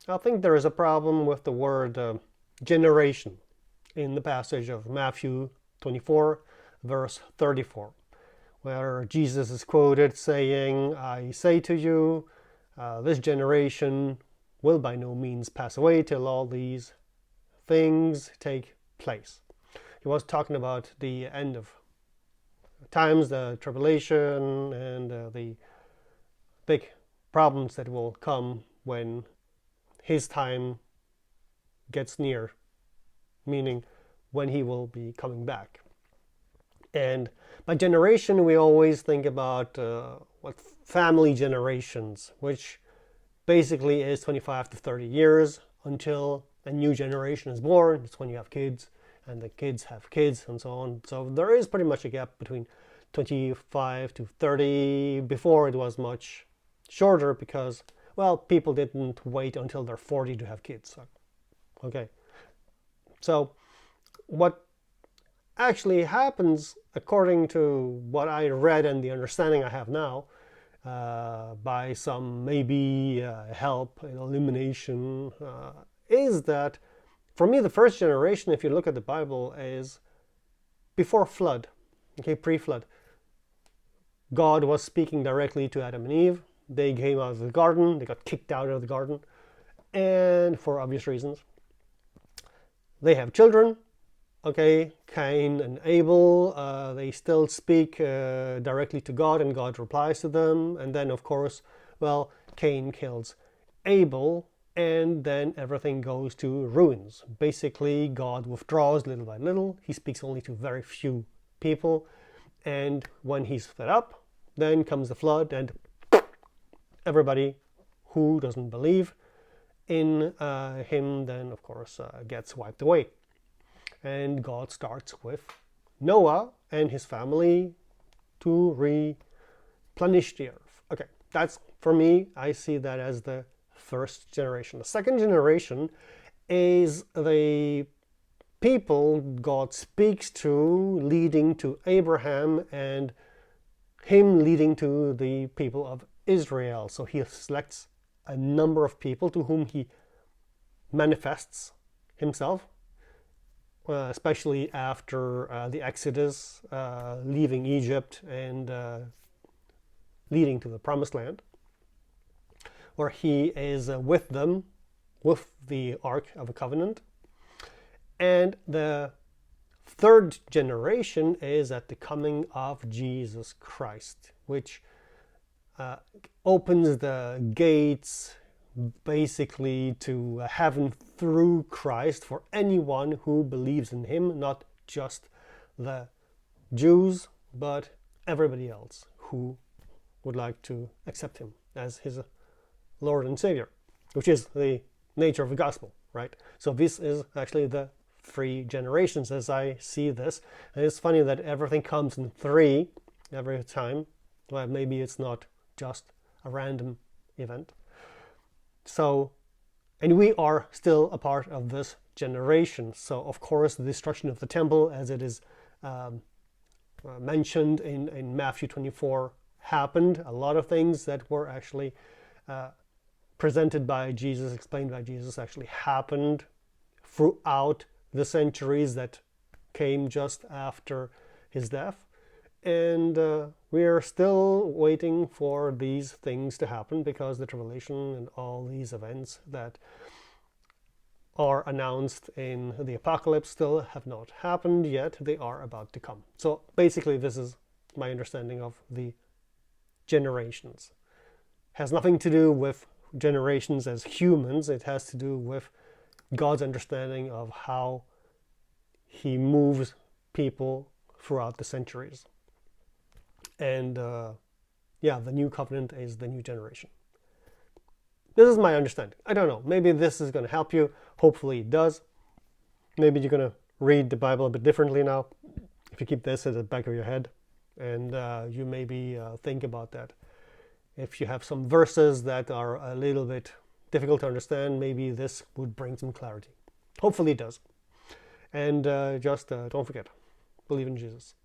I think there is a problem with the word generation in the passage of Matthew 24, verse 34, where Jesus is quoted saying, I say to you, this generation will by no means pass away till all these things take place. He was talking about the end of times, the tribulation, and the big problems that will come when his time gets near, meaning when he will be coming back. And by generation, we always think about what family generations, which basically is 25 to 30 years until a new generation is born. It's when you have kids, and the kids have kids, and so on. So there is pretty much a gap between 25 to 30. Before it was much shorter because, well, people didn't wait until they're 40 to have kids. Okay. So what actually happens, according to what I read and the understanding I have now, by some maybe help in elimination, is that for me the first generation, if you look at the Bible, is before flood, okay, pre-flood. God was speaking directly to Adam and Eve. They came out of the garden, they got kicked out of the garden, and for obvious reasons. They have children, okay, Cain and Abel. They still speak directly to God, and God replies to them. And then, of course, well, Cain kills Abel, and then everything goes to ruins. Basically, God withdraws little by little. He speaks only to very few people. And when he's fed up, then comes the flood, and everybody who doesn't believe in him then, of course, gets wiped away. And God starts with Noah and his family to replenish the earth. Okay, that's, for me, I see that as the first generation. The second generation is the people God speaks to, leading to Abraham, and him leading to the people of Israel. So he selects a number of people to whom he manifests himself, especially after the Exodus, leaving Egypt and leading to the Promised Land, where he is with them, with the Ark of the Covenant. And the third generation is at the coming of Jesus Christ, which opens the gates basically to heaven through Christ for anyone who believes in him, not just the Jews, but everybody else who would like to accept him as his Lord and Savior, which is the nature of the gospel, right? So this is actually the three generations as I see this. And it's funny that everything comes in three every time. Well, maybe it's not just a random event. So, and we are still a part of this generation. So, of course, the destruction of the temple, as it is mentioned in Matthew 24, happened. A lot of things that were actually presented by Jesus, explained by Jesus, actually happened throughout the centuries that came just after his death. And we are still waiting for these things to happen, because the tribulation and all these events that are announced in the apocalypse still have not happened yet. They are about to come. So basically, this is my understanding of the generations. It has nothing to do with generations as humans. It has to do with God's understanding of how he moves people throughout the centuries. And yeah, the new covenant is the new generation. This is my understanding. I don't know. Maybe this is going to help you. Hopefully it does. Maybe you're going to read the Bible a bit differently now, if you keep this at the back of your head. And you maybe think about that. If you have some verses that are a little bit difficult to understand, maybe this would bring some clarity. Hopefully it does. And just don't forget, believe in Jesus.